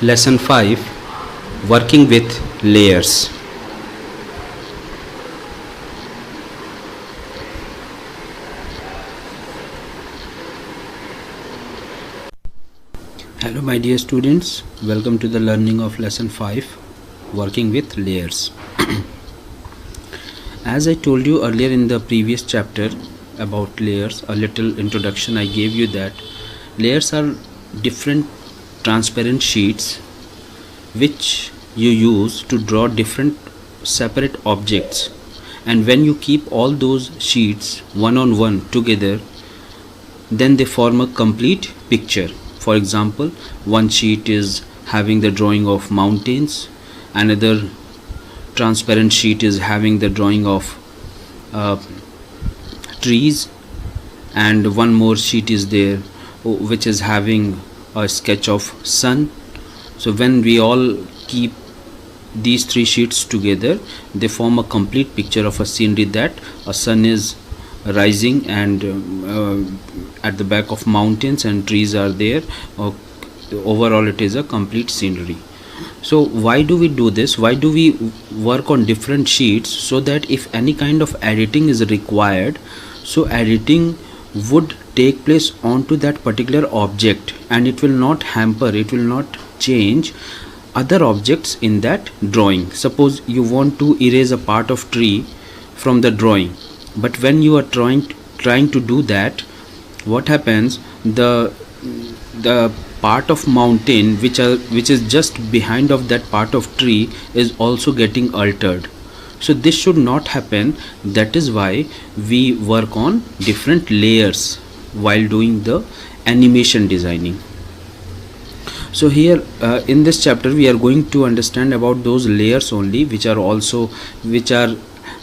Lesson 5, Working with Layers. Hello my dear students, welcome to the learning of lesson 5, Working with Layers. As I told you earlier in the previous chapter about layers, a little introduction I gave you that layers are different transparent sheets which you use to draw different separate objects, and when you keep all those sheets one on one together, then they form a complete picture. For example, one sheet is having the drawing of mountains, another transparent sheet is having the drawing of trees, and one more sheet is there which is having a sketch of sun. So when we all keep these three sheets together, they form a complete picture of a scenery that a sun is rising, and at the back of mountains and trees are there. Overall it is a complete scenery. So why do we do this? Why do we work on different sheets? So that if any kind of editing is required, so editing would take place onto that particular object, and it will not hamper, it will not change other objects in that drawing. Suppose you want to erase a part of tree from the drawing, but when you are trying to do that, what happens? The part of mountain which is just behind of that part of tree is also getting altered. So this should not happen. That is why we work on different layers while doing the animation designing. So here in this chapter we are going to understand about those layers only, which are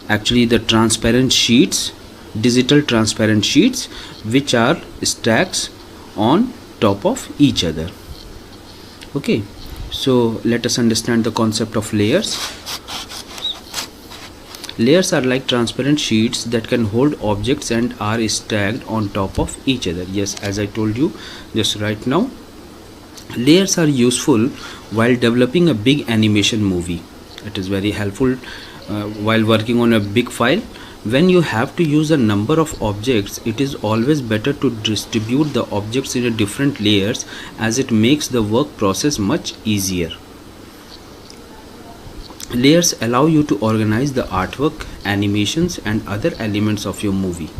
actually the transparent sheets, digital transparent sheets, which are stacks on top of each other. Okay, so let us understand the concept of layers. Layers are like transparent sheets that can hold objects and are stacked on top of each other. Yes, as I told you just right now, layers are useful while developing a big animation movie. It is very helpful while working on a big file. When you have to use a number of objects, it is always better to distribute the objects in a different layers, as it makes the work process much easier. Layers allow you to organize the artwork, animations and other elements of your movie.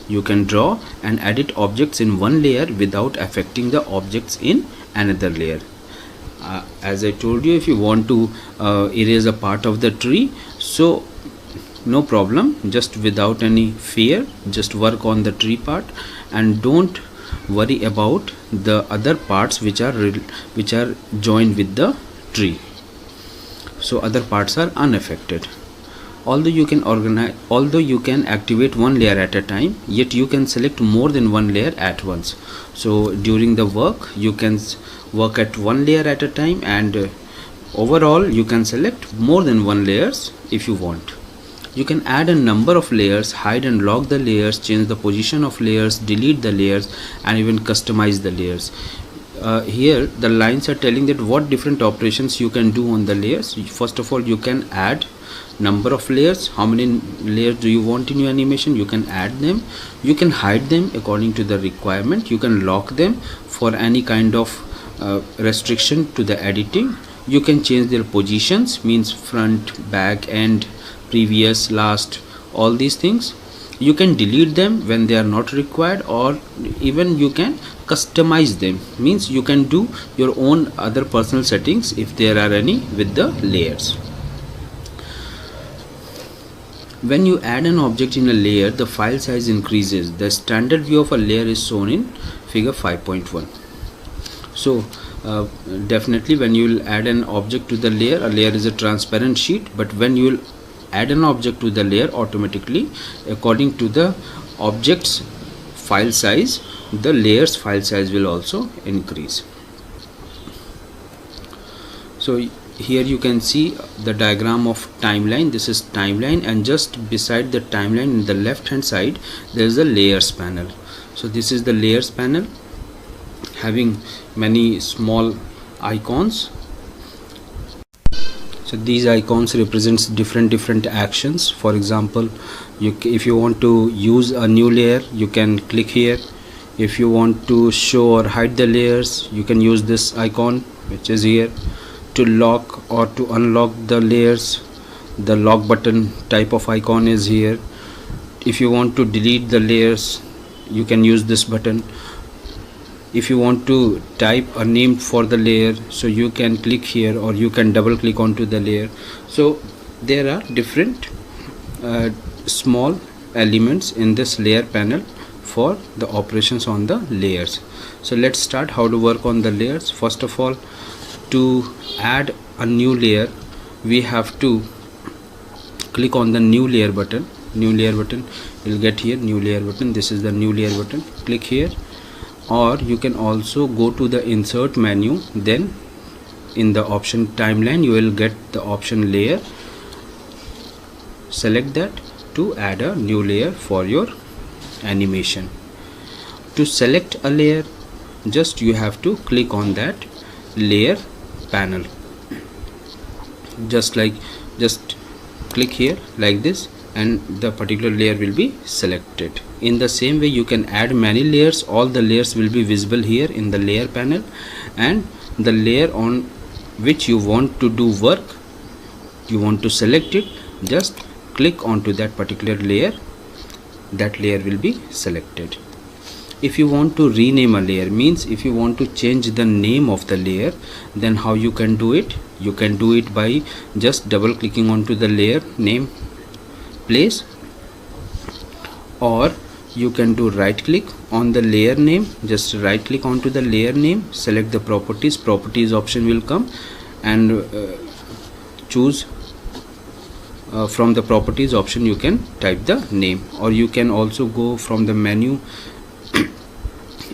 You can draw and edit objects in one layer without affecting the objects in another layer. As I told you, if you want to erase a part of the tree, so no problem, just without any fear, just work on the tree part and don't worry about the other parts which are joined with the tree. So other parts are unaffected. Although you can activate one layer at a time, yet you can select more than one layer at once. So during the work you can work at one layer at a time, and overall you can select more than one layers if you want. You can add a number of layers, hide and lock the layers, change the position of layers, delete the layers, and even customize the layers. Here the lines are telling that what different operations you can do on the layers. First of all, you can add number of layers. How many layers do you want in your animation? You can add them. You can hide them according to the requirement. You can lock them for any kind of restriction to the editing. You can change their positions, means front, back, end, previous, last, all these things. You can delete them when they are not required, or even you can customize them, means you can do your own other personal settings if there are any with the layers. When you add an object in a layer, the file size increases. The standard view of a layer is shown in figure 5.1. So definitely when you will add an object to the layer, a layer is a transparent sheet, but when you will add an object to the layer, automatically according to the object's file size, the layer's file size will also increase. So here you can see the diagram of timeline. This is timeline, and just beside the timeline in the left hand side there is a layers panel. So this is the layers panel, having many small icons. So these icons represents different actions. For example, if you want to use a new layer, you can click here. If you want to show or hide the layers, you can use this icon, which is here. To lock or to unlock the layers, the lock button type of icon is here. If you want to delete the layers, you can use this button. If you want to type a name for the layer, so you can click here, or you can double click onto the layer. So there are different small elements in this layer panel for the operations on the layers. So let's start how to work on the layers. First of all, to add a new layer, we have to click on the new layer button. You'll get here new layer button. This is the new layer button. Click here, or you can also go to the insert menu. Then in the option timeline, you will get the option layer. Select that to add a new layer for your animation. To select a layer, just you have to click on that layer panel. Just click here like this, and the particular layer will be selected. In the same way, you can add many layers. All the layers will be visible here in the layer panel, and the layer on which you want to do work, you want to select it, just click onto that particular layer. That layer will be selected. If you want to rename a layer, means if you want to change the name of the layer, then how you can do it? You can do it by just double clicking onto the layer name place, or you can do right click on the layer name. Just right click onto the layer name, select the properties option will come, and choose from the properties option you can type the name. Or you can also go from the menu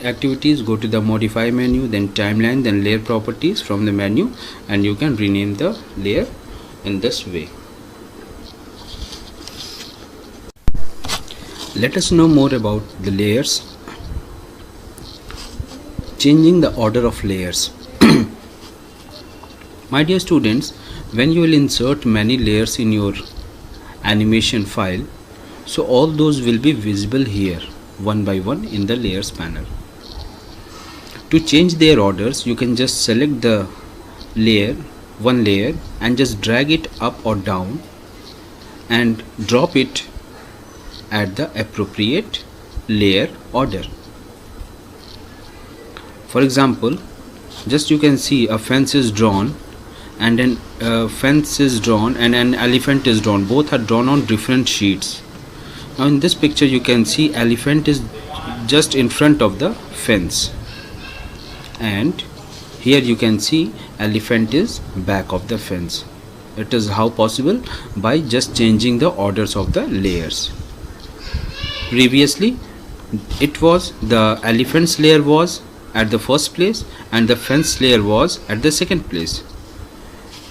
activities, go to the modify menu, then timeline, then layer properties from the menu, and you can rename the layer in this way. Let us know more about the layers. Changing the order of layers. My dear students, when you will insert many layers in your animation file, so all those will be visible here one by one in the layers panel. To change their orders, you can just select the one layer and just drag it up or down and drop it at the appropriate layer order. For example, just you can see a fence is drawn, and an elephant is drawn. Both are drawn on different sheets. Now in this picture you can see elephant is just in front of the fence, and here you can see elephant is back of the fence. It is how possible? By just changing the orders of the layers. Previously it was the elephant's layer was at the first place and the fence layer was at the second place.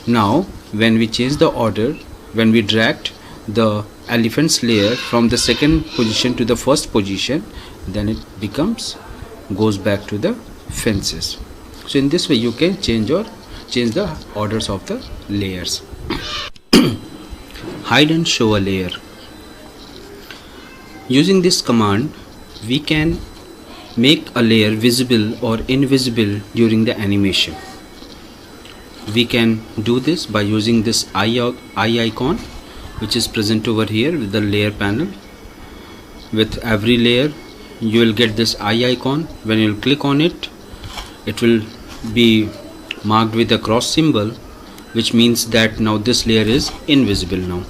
Now when we change the order, when we dragged the elephant's layer from the second position to the first position, then it goes back to the fences. So in this way you can change the orders of the layers. Hide and show a layer. Using this command, we can make a layer visible or invisible during the animation. We can do this by using this eye icon, which is present over here with the layer panel. With every layer you will get this eye icon. When you click on it, it will be marked with a cross symbol, which means that now this layer is invisible now.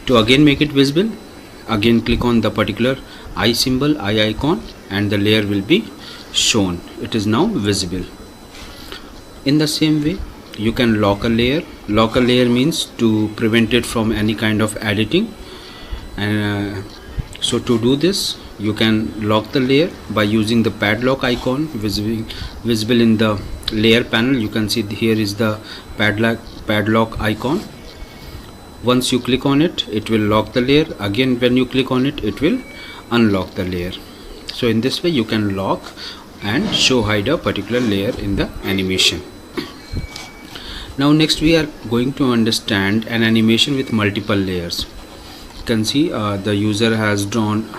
To again make it visible, again click on the particular eye symbol, eye icon, and the layer will be shown. It is now visible. In the same way, you can lock a layer. Lock a layer means to prevent it from any kind of editing, and so to do this, you can lock the layer by using the padlock icon visible in the layer panel. You can see here is the padlock icon. Once you click on it, it will lock the layer. Again when you click on it, it will unlock the layer. So in this way you can lock and show hide a particular layer in the animation. Now next we are going to understand an animation with multiple layers. You can see the user has drawn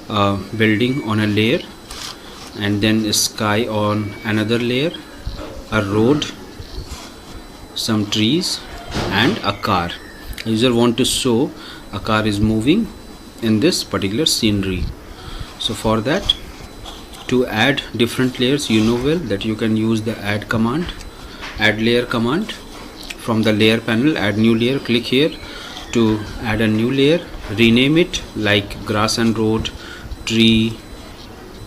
a building on a layer, and then a sky on another layer, a road, some trees, and a car. The user want to show a car is moving in this particular scenery. So for that, to add different layers, you know well that you can use the add command, add layer command. From the layer panel, add new layer, click here to add a new layer, rename it like grass and road, tree,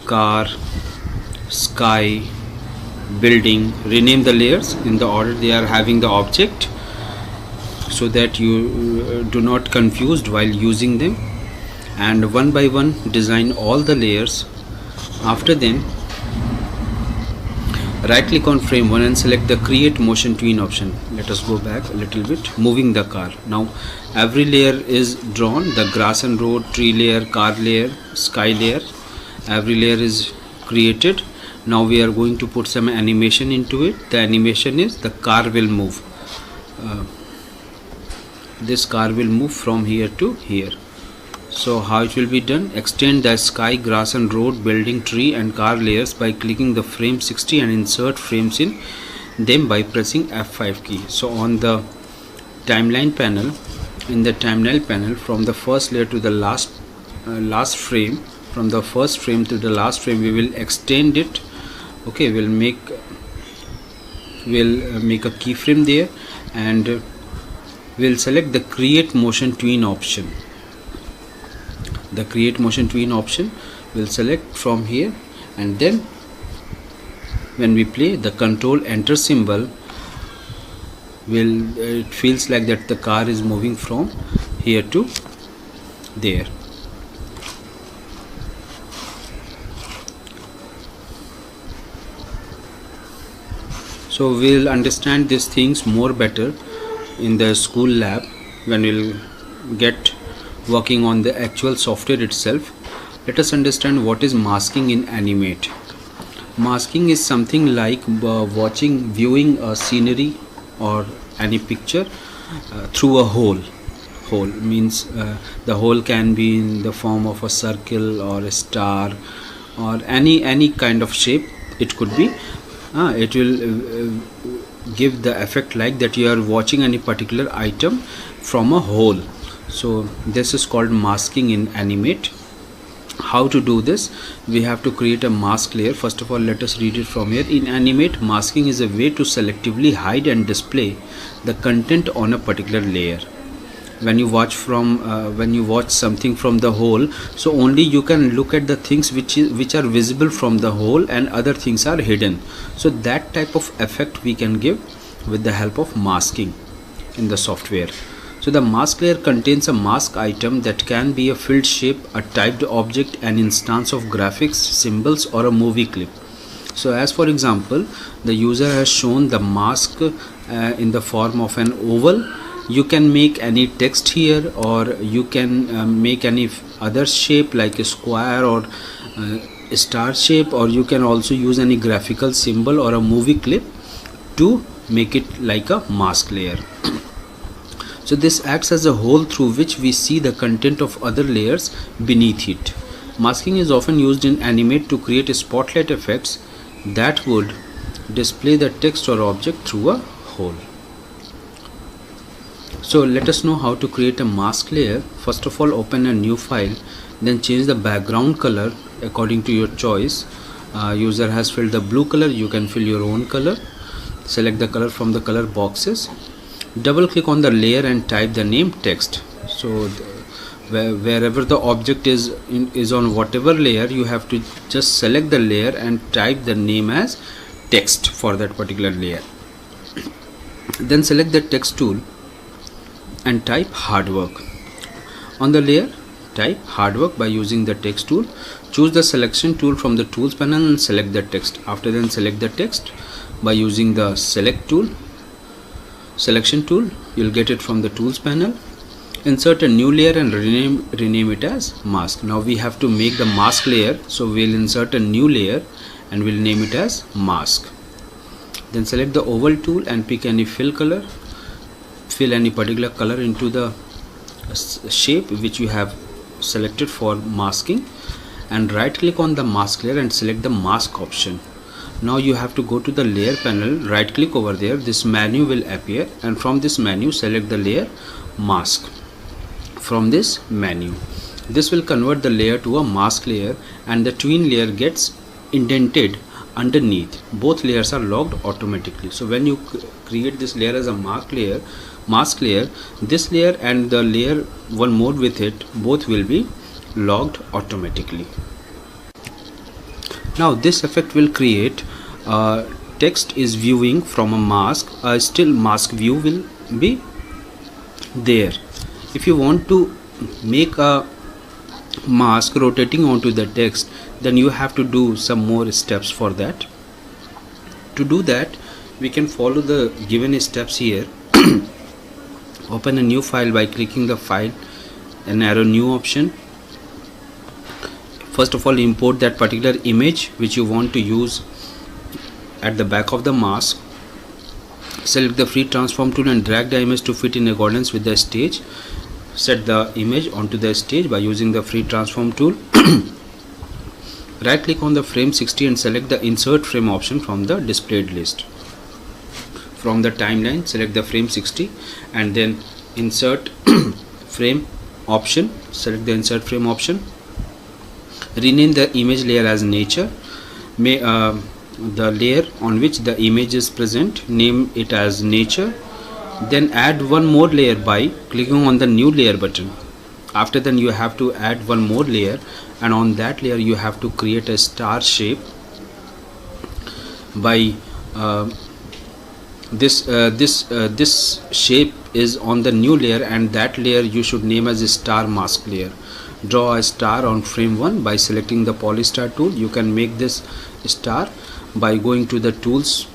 car, sky, building. Rename the layers in the order they are having the object, so that you do not confused while using them, and one by one design all the layers. After then, right click on frame 1 and select the create motion tween option. Let us go back a little bit, moving the car. Now every layer is drawn, the grass and road, tree layer, car layer, sky layer, every layer is created. Now we are going to put some animation into it. The animation is the car will move. This car will move from here to here. So how it will be done? Extend the sky, grass and road, building, tree and car layers by clicking the frame 60 and insert frames in them by pressing F5 key. So on the timeline panel, in the timeline panel, from the first layer to the last frame, from the first frame to the last frame, we will extend it. Okay, we'll make a keyframe there, and we'll select the create motion tween option. The create motion tween option will select from here, and then when we play, the control enter symbol will it feels like that the car is moving from here to there. So we'll understand these things more better in the school lab when we'll get working on the actual software itself. Let us understand what is masking in Animate. Masking is something like viewing a scenery or any picture through a hole. Hole means the hole can be in the form of a circle or a star or any kind of shape. It could be. It will give the effect like that you are watching any particular item from a hole. So this is called masking in Animate. How to do this? We have to create a mask layer. First of all, let us read it from here. In Animate, masking is a way to selectively hide and display the content on a particular layer. When you watch something from the hole, so only you can look at the things which are visible from the hole, and other things are hidden. So that type of effect we can give with the help of masking in the software. So the mask layer contains a mask item that can be a filled shape, a typed object, an instance of graphics, symbols, or a movie clip. So as for example, the user has shown the mask in the form of an oval. You can make any text here, or you can make any other shape like a square or a star shape, or you can also use any graphical symbol or a movie clip to make it like a mask layer. So this acts as a hole through which we see the content of other layers beneath it. Masking is often used in Animate to create spotlight effects that would display the text or object through a hole. So let us know how to create a mask layer. First of all, open a new file, then change the background color according to your choice. User has filled the blue color, you can fill your own color. Select the color from the color boxes. Double click on the layer and type the name text. So wherever the object is on whatever layer, you have to just select the layer and type the name as text for that particular layer. Then select the text tool and type hard work. On the layer, type hard work by using the text tool. Choose the selection tool from the tools panel and select the text. After then, select the text by using the select tool. Selection tool, you'll get it from the tools panel. Insert a new layer and rename it as mask. Now we have to make the mask layer, so we'll insert a new layer and we'll name it as mask. Then select the oval tool and pick any fill color. Fill any particular color into the shape which you have selected for masking, and right click on the mask layer and select the mask option. Now you have to go to the layer panel, right click over there, this menu will appear, and from this menu select the layer mask. From this menu, this will convert the layer to a mask layer, and the tween layer gets indented underneath. Both layers are logged automatically. So when you create this layer as a mask layer, this layer and the layer one more with it, both will be logged automatically. Now this effect will create text is viewing from a mask. A still mask view will be there. If you want to make a mask rotating onto the text, then you have to do some more steps for that. To do that, we can follow the given steps here. Open a new file by clicking the file and arrow new option. First of all, import that particular image which you want to use at the back of the mask. Select the free transform tool and drag the image to fit in accordance with the stage. Set the image onto the stage by using the free transform tool. Right click on the frame 60 and select the insert frame option from the displayed list. From the timeline, select the frame 60 and then insert frame option. Select the insert frame option. Rename the image layer as nature. The layer on which the image is present, name it as nature. Then add one more layer by clicking on the new layer button. After that, you have to add one more layer, and on that layer you have to create a star shape by this shape is on the new layer, and that layer you should name as a star mask layer. Draw a star on frame 1 by selecting the polystar tool. You can make this star by going to the tools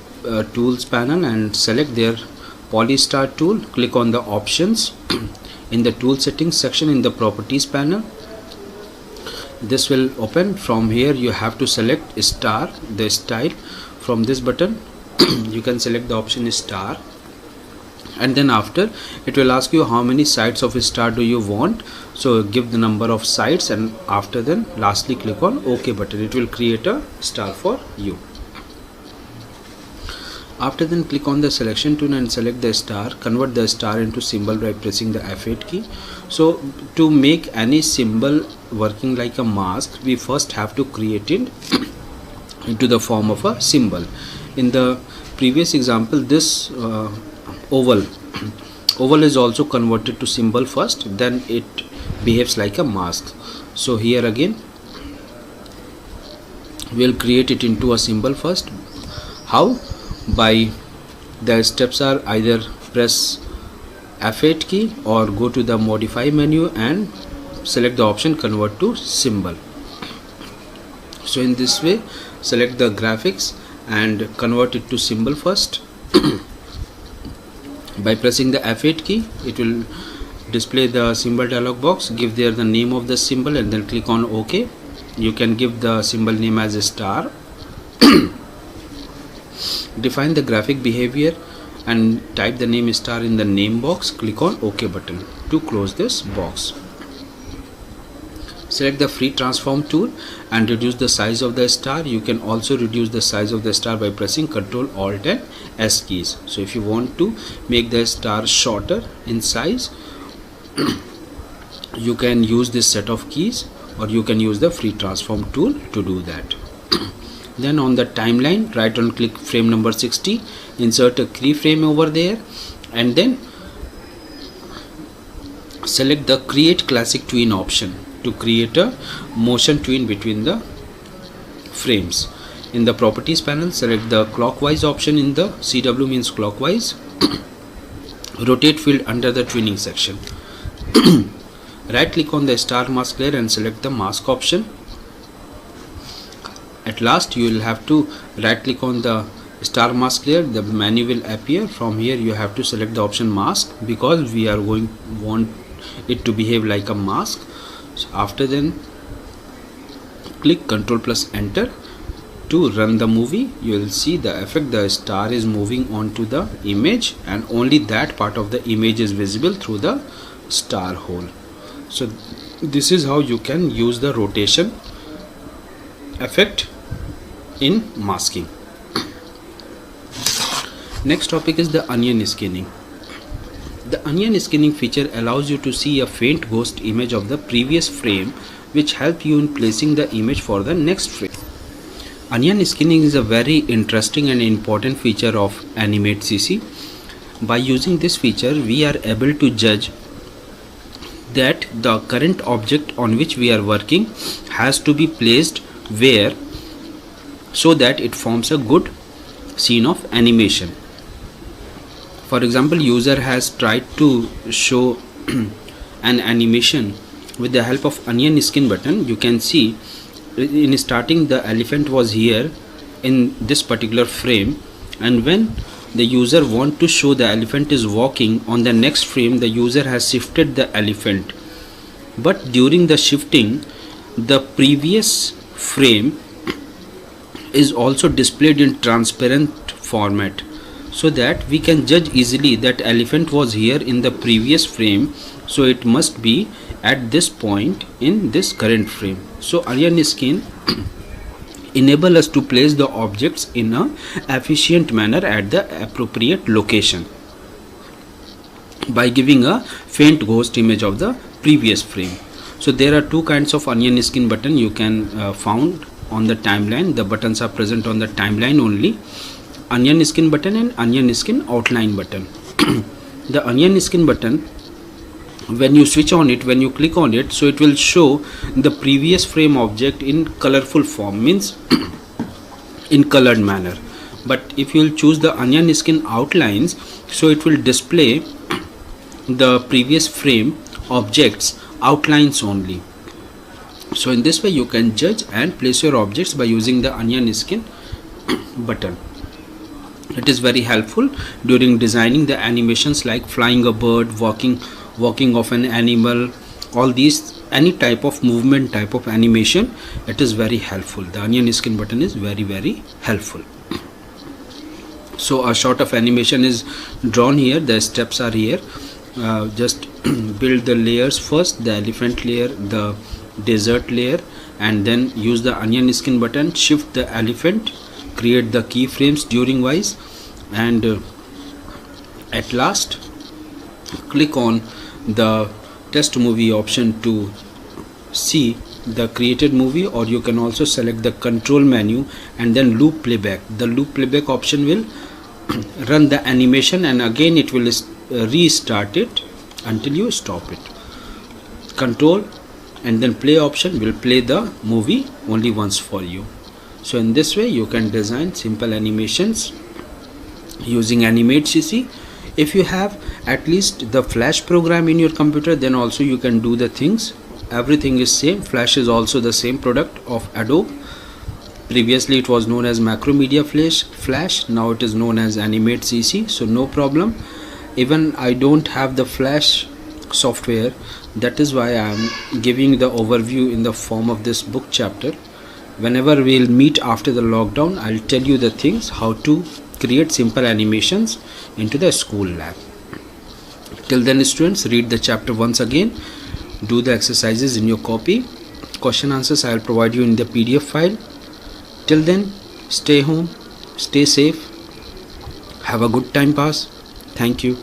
panel and select their polystar tool. Click on the options in the tool settings section in the properties panel. This will open. From here you have to select star, the style. From this button you can select the option star, and then after it will ask you how many sides of a star do you want, so give the number of sides, and after then lastly click on OK button. It will create a star for you. After then click on the selection tool and select the star. Convert the star into symbol by pressing the F8 key. So to make any symbol working like a mask, we first have to create it into the form of a symbol. In the previous example, this oval is also converted to symbol first, then it behaves like a mask. So here again we'll create it into a symbol first. How? By the steps are either press F8 key or go to the modify menu and select the option convert to symbol. So in this way, select the graphics and convert it to symbol first. By pressing the F8 key, it will display the symbol dialog box. Give there the name of the symbol and then click on OK. You can give the symbol name as a star. Define the graphic behavior and type the name star in the name box. Click on OK button to close this box. Select the free transform tool and reduce the size of the star. You can also reduce the size of the star by pressing Ctrl Alt and S keys. So if you want to make the star shorter in size, you can use this set of keys, or you can use the free transform tool to do that. Then on the timeline, right on click frame number 60, insert a keyframe over there, and then select the create classic tween option to create a motion tween between the frames. In the properties panel, select the clockwise option in the CW means clockwise. Rotate field under the tweening section. Right click on the star mask layer and select the mask option. At last you will have to right click on the star mask layer. The menu will appear. From here you have to select the option mask, because we are want it to behave like a mask. So after then click Ctrl plus enter to run the movie, you will see the effect. The star is moving onto the image and only that part of the image is visible through the star hole. So this is how you can use the rotation effect in masking. Next topic is the onion skinning. The onion skinning feature allows you to see a faint ghost image of the previous frame, which help you in placing the image for the next frame. Onion skinning is a very interesting and important feature of Animate CC. By using this feature, we are able to judge that the current object on which we are working has to be placed where, so that it forms a good scene of animation. For example, user has tried to show an animation with the help of onion skin button. You can see in starting the elephant was here in this particular frame, and when the user want to show the elephant is walking on the next frame, the user has shifted the elephant, but during the shifting the previous frame is also displayed in transparent format, so that we can judge easily that elephant was here in the previous frame, so it must be at this point in this current frame. So onion skin enable us to place the objects in a efficient manner at the appropriate location by giving a faint ghost image of the previous frame. So there are two kinds of onion skin button you can found on the timeline. The buttons are present on the timeline only: onion skin button and onion skin outline button. The onion skin button, when you switch on it, when you click on it, so it will show the previous frame object in colorful form, means in colored manner. But if you will choose the onion skin outlines, so it will display the previous frame objects outlines only. So in this way you can judge and place your objects by using the onion skin button. It is very helpful during designing the animations like flying a bird, walking of an animal, all these, any type of movement type of animation. It is very helpful. The onion skin button is very helpful. So a shot of animation is drawn here. The steps are here. Just build the layers first, the elephant layer, the desert layer, and then use the onion skin button, shift the elephant, create the keyframes during wise, and at last click on the test movie option to see the created movie, or you can also select the control menu and then loop playback. The loop playback option will run the animation and again it will restart it until you stop it. Control and then play option will play the movie only once for you. So in this way you can design simple animations using Animate CC. If you have at least the Flash program in your computer, then also you can do the things. Everything is same. Flash is also the same product of Adobe. Previously it was known as Macromedia Flash, now it is known as Animate CC, so no problem. Even I don't have the Flash software, that is why I am giving the overview in the form of this book chapter. Whenever we'll meet after the lockdown, I'll tell you the things how to create simple animations into the school lab. Till then, students, read the chapter once again, do the exercises in your copy. Question answers I will provide you in the PDF file. Till then, stay home, stay safe, have a good time pass. Thank you.